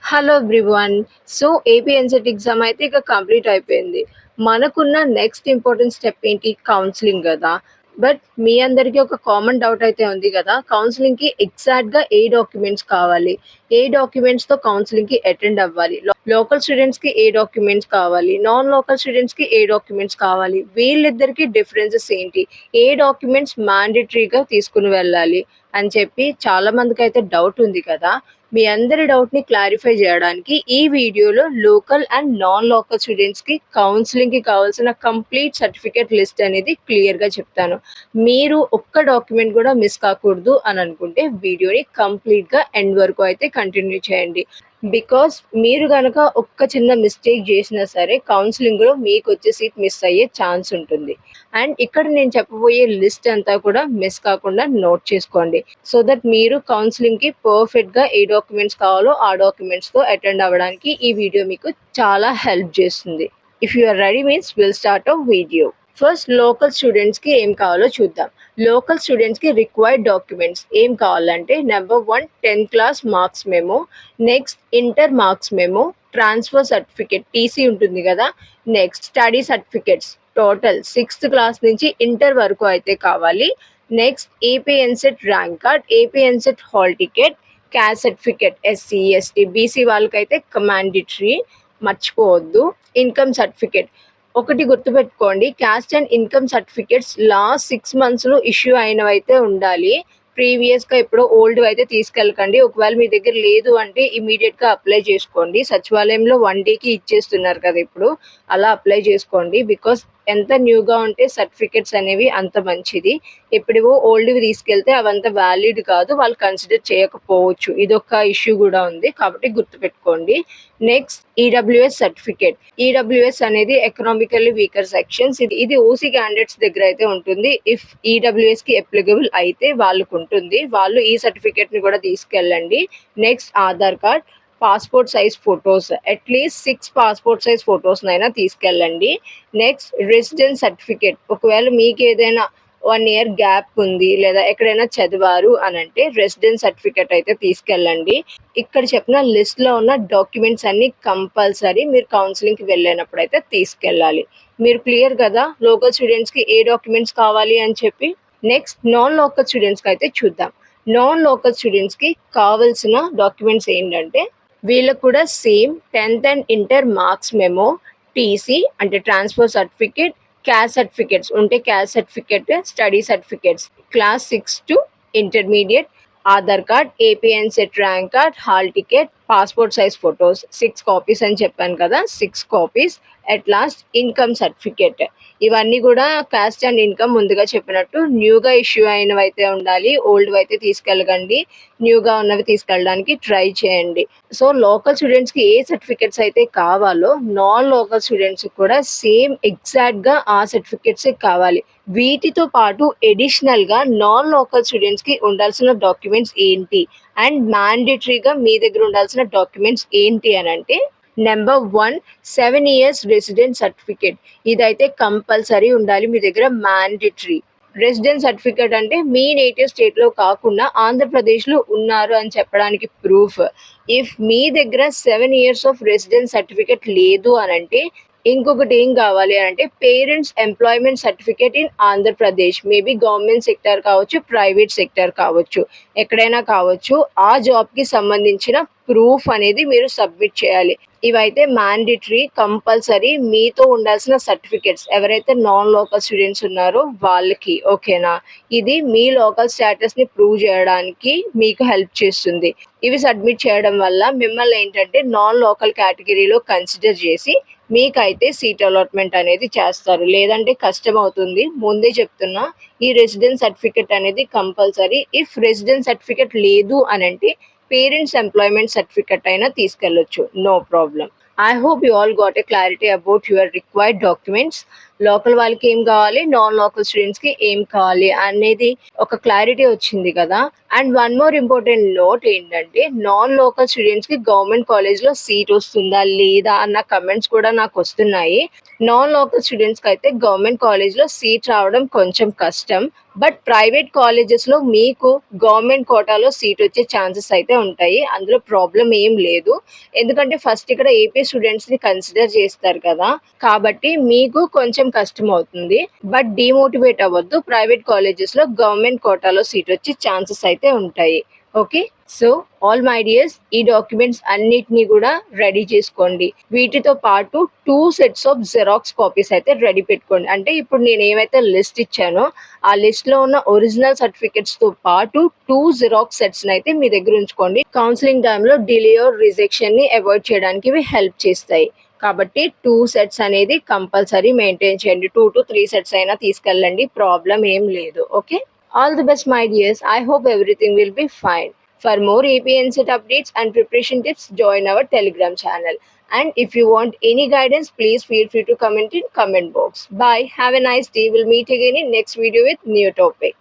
Hello everyone. So, AP EAMCET exam అయితే ఇక complete అయిపోయింది. మనకున్న నెక్స్ట్ ఇంపార్టెంట్ స్టెప్ ఏంటి? కౌన్సెలింగ్ గదా! బట్ మీ అందరికీ ఒక కామన్ డౌట్ అయితే ఉంది గదా! కౌన్సెలింగ్‌కి ఎగ్జాక్ట్‌గా ఏ డాక్యుమెంట్స్ కావాలి? ఏ డాక్యుమెంట్స్‌తో కౌన్సెలింగ్‌కి అటెండ్ అవ్వాలి? లోకల్ స్టూడెంట్స్‌కి ఏ డాక్యుమెంట్స్ కావాలి? నాన్ లోకల్ స్టూడెంట్స్‌కి ఏ డాక్యుమెంట్స్ కావాలి? వీళ్ళిద్దరికీ డిఫరెన్సెస్ ఏంటి? ఏ డాక్యుమెంట్స్ మ్యాండేటరీగా తీసుకొని వెళ్ళాలి? అని చెప్పి చాలా మందికైతే డౌట్ ఉంది కదా! మీ అందరి డౌట్‌ని క్లారిఫై జేయడానికి ఈ వీడియోలో లోకల్ అండ్ నాన్ లోకల్ స్టూడెంట్స్‌కి కౌన్సెలింగ్‌కి కావాల్సిన కంప్లీట్ సర్టిఫికేట్ లిస్ట్ అనేది క్లియర్‌గా చెప్తాను. మీరు ఒక్క డాక్యుమెంట్ గూడా మిస్ కాకూడదు అని అనుకుంటే వీడియోని కంప్లీట్‌గా ఎండ్ వరకు అయితే కంటిన్యూ చేయండి. బికాస్ మీరు గనక ఒక్క చిన్న మిస్టేక్ జేసినా సరే కౌన్సెలింగ్‌లో మీకొచ్చే సీట్ మిస్ అయ్యే ఛాన్స్ ఉంటుంది. అండ్ ఇక్కడ నేను చెప్పబోయే లిస్ట్ అంతా కూడా మిస్ కాకుండా నోట్ చేసుకోండి. సో దట్ మీరు కౌన్సెలింగ్‌కి పర్ఫెక్ట్‌గా ఏ డాక్యుమెంట్స్ కావాలో ఆ డాక్యుమెంట్స్‌తో అటెండ్ అవ్వడానికి ఈ వీడియో మీకు చాలా హెల్ప్ చేస్తుంది. If you are ready means will start our video. First local స్టూడెంట్స్‌కి ఏం కావాలో చూద్దాం. లోకల్ స్టూడెంట్స్‌కి రిక్వైర్డ్ డాక్యుమెంట్స్ ఏం కావాలంటే number 1 10th class marks memo, next inter marks memo, transfer certificate TC ఉంటుంది గదా! Next study certificates total 6th class నుంచి ఇంటర్ వరకు అయితే కావాలి. Next AP EAMCET rank card, AP EAMCET hall ticket, caste certificate SC, ST, BC వాళ్ళకైతే mandatory మర్చిపోవద్దు. Income certificate ఒకటి గుర్తుపెట్టుకోండి, caste and income certificates last 6 మంత్స్‌లో ఇష్యూ అయినవైతే ఉండాలి. ప్రీవియస్‌గా ఎప్పుడో ఓల్డ్‌వి అయితే తీసుకెళ్ళకండి. ఒకవేళ మీ దగ్గర లేదు అంటే ఇమ్మీడియేట్‌గా అప్లై చేసుకోండి. సచివాలయంలో 1 డేకి ఇచ్చేస్తున్నారు కదా ఇప్పుడు. అలా అప్లై చేసుకోండి. బికాస్ ఎంత న్యూగా ఉంటే సర్టిఫికేట్స్ అనేవి అంత మంచిది. ఎప్పుడివో ఓల్డ్‌వి తీసుకెళ్తే అవంత వ్యాలిడ్ కాదు. వాళ్ళు కన్సిడర్ చేయకపోవచ్చు. ఇదొక ఇష్యూ గూడా ఉంది. కాబట్టి గుర్తుపెట్టుకోండి. Next EWS certificate. ఈడబ్ల్యూఎస్ అనేది ఎకనామికల్లీ వీకర్ సెక్షన్స్. ఇది ఓసీ క్యాండిడేట్స్ దగ్గర అయితే ఉంటుంది. ఇఫ్ ఈడబ్ల్యూఎస్‌కి అప్లికబుల్ అయితే వాళ్ళకుంటుంది. వాళ్ళు ఈ సర్టిఫికేట్‌ని కూడా తీసుకెళ్ళండి. Next Aadhaar card, passport size photos at least 6 passport size ఫోటోస్‌నైనా తీసుకెళ్ళండి. Next residence certificate. ఒకవేళ మీకేదైనా 1 ఇయర్ గ్యాప్ ఉంది లేదా ఎక్కడైనా చదివారు అనంటే రెసిడెన్స్ సర్టిఫికేట్ అయితే తీసుకెళ్ళండి. ఇక్కడ చెప్పిన లిస్ట్‌లో ఉన్న డాక్యుమెంట్స్ అన్నీ కంపల్సరీ మీరు కౌన్సెలింగ్‌కి వెళ్ళినప్పుడైతే తీసుకెళ్ళాలి. మీరు క్లియర్ కదా! లోకల్ స్టూడెంట్స్‌కి ఏ డాక్యుమెంట్స్ కావాలి అని చెప్పి. నెక్స్ట్ నాన్ లోకల్ స్టూడెంట్స్‌కి అయితే చూద్దాం. నాన్ లోకల్ స్టూడెంట్స్‌కి కావాల్సిన డాక్యుమెంట్స్ ఏంటంటే వీళ్ళకి కూడా same 10th and inter marks memo, TC అంటే ట్రాన్స్‌ఫర్ సర్టిఫికేట్, క్యాస్ట్ సర్టిఫికేట్స్ ఉంటే caste certificate, study certificates class 6 to intermediate, Aadhaar card, AP EAMCET rank card, hall ticket, passport size photos 6 copies అని చెప్పాను కదా! 6 copies. At last income certificate. ఇవన్నీ కూడా caste and income ముందుగా చెప్పినట్టు న్యూగా ఇష్యూ అయినవైతే ఉండాలి. ఓల్డ్‌వైతే తీసుకెళ్ళకండి. న్యూగా ఉన్నవి తీసుకెళ్ళడానికి ట్రై చేయండి. సో, లోకల్ స్టూడెంట్స్‌కి ఏ సర్టిఫికేట్స్ అయితే కావాలో నాన్ లోకల్ స్టూడెంట్స్‌కి కూడా సేమ్ ఎగ్జాక్ట్‌గా ఆ సర్టిఫికేట్సే కావాలి. వీటితో పాటు అడిషనల్‌గా నాన్ లోకల్ స్టూడెంట్స్‌కి ఉండాల్సిన డాక్యుమెంట్స్ ఏంటి? అండ్ మ్యాండేటరీగా మీ దగ్గర ఉండాల్సిన డాక్యుమెంట్స్ ఏంటి అనంటే నెంబర్ 1 7 ఇయర్స్ రెసిడెన్స్ సర్టిఫికేట్. ఇదైతే కంపల్సరీ ఉండాలి మీ దగ్గర మ్యాండేటరీ. రెసిడెన్స్ సర్టిఫికేట్ అంటే మీ నేటివ్ స్టేట్‌లో కాకుండా ఆంధ్రప్రదేశ్‌లో ఉన్నారు అని చెప్పడానికి ప్రూఫ్. ఇఫ్ మీ దగ్గర 7 ఇయర్స్ ఆఫ్ రెసిడెన్స్ సర్టిఫికేట్ లేదు అనంటే ఇంకొకటి ఏం కావాలి అనంటే parents employment certificate in Andhra Pradesh. Maybe government sector కావచ్చు, ప్రైవేట్ సెక్టార్ కావచ్చు. ఎక్కడైనా కావచ్చు. ఆ జాబ్‌కి సంబంధించిన ప్రూఫ్ అనేది మీరు సబ్మిట్ చేయాలి. ఇవైతే మ్యాండేటరీ కంపల్సరీ మీతో ఉండాల్సిన సర్టిఫికేట్స్. ఎవరైతే నాన్ లోకల్ స్టూడెంట్స్ ఉన్నారో వాళ్ళకి. ఓకేనా? ఇది మీ లోకల్ స్టేటస్‌ని ప్రూవ్ చేయడానికి మీకు హెల్ప్ చేస్తుంది. ఇవి సబ్మిట్ చేయడం వల్ల మిమ్మల్ని ఏంటంటే నాన్ లోకల్ కేటగిరీలో కన్సిడర్ చేసి మీకైతే సీట్ అలాట్‌మెంట్ అనేది చేస్తారు. లేదంటే కష్టమవుతుంది. ముందే చెప్తున్నా. ఈ రెసిడెన్స్ సర్టిఫికేట్ అనేది కంపల్సరీ. ఇఫ్ రెసిడెన్స్ సర్టిఫికేట్ లేదు అనంటే పేరెంట్స్ ఎంప్లాయ్‌మెంట్ సర్టిఫికేట్ అయినా తీసుకెళ్ళొచ్చు. No problem. I hope you all got a clarity about your required documents. Local వాళ్ళకి ఏం కావాలి, నాన్ లోకల్ స్టూడెంట్స్‌కి ఏం కావాలి అనేది ఒక క్లారిటీ వచ్చింది కదా! And one more important note ఏంటంటే నాన్ లోకల్ స్టూడెంట్స్‌కి గవర్నమెంట్ కాలేజ్‌లో సీట్ వస్తుందా? లేదా? అన్న కమెంట్స్ కూడా నాకొస్తున్నాయి. నాన్ లోకల్ స్టూడెంట్స్‌కి అయితే గవర్నమెంట్ కాలేజ్‌లో సీట్ రావడం కొంచెం కష్టం. బట్ ప్రైవేట్ కాలేజెస్లో మీకు గవర్నమెంట్ కోటాలో సీట్ వచ్చే ఛాన్సెస్ అయితే ఉంటాయి. అందులో ప్రాబ్లం ఏం లేదు. ఎందుకంటే ఫస్ట్ ఇక్కడ ఏపీ స్టూడెంట్స్ని కన్సిడర్ చేస్తారు కదా, కాబట్టి మీకు కొంచెం కష్టం అవుతుంది. బట్ డిమోటివేట్ అవ్వద్దు, ప్రైవేట్ కాలేజెస్లో గవర్నమెంట్ కోటాలో సీట్ వచ్చే ఛాన్సెస్ అయితే ఉంటాయి. Okay, so all my dears, ఈ డాక్యుమెంట్స్ అన్నిటినీ కూడా రెడీ చేసుకోండి. వీటితో పాటు 2 సెట్స్ ఆఫ్ జెరాక్స్ కాపీస్ అయితే రెడీ పెట్టుకోండి. అంటే ఇప్పుడు నేను ఏమైతే లిస్ట్ ఇచ్చానో ఆ లిస్ట్లో ఉన్న ఒరిజినల్ సర్టిఫికెట్స్తో పాటు 2 జిరాక్స్ సెట్స్ని అయితే మీ దగ్గర ఉంచుకోండి. కౌన్సిలింగ్ టైంలో డిలే ఆర్ రిజెక్షన్ని అవాయిడ్ చేయడానికి ఇవి హెల్ప్ చేస్తాయి. కాబట్టి 2 సెట్స్ అనేది కంపల్సరీ మెయింటైన్ చేయండి. 2 to 3 సెట్స్ అయినా తీసుకెళ్ళండి, ప్రాబ్లం ఏం లేదు. Okay, all the best my dears. I hope everything will be fine. For more APNCET updates and preparation tips, join our Telegram channel. And if you want any guidance, please feel free to comment in comment box. Bye. Have a nice day. We'll meet again in next video with new topic.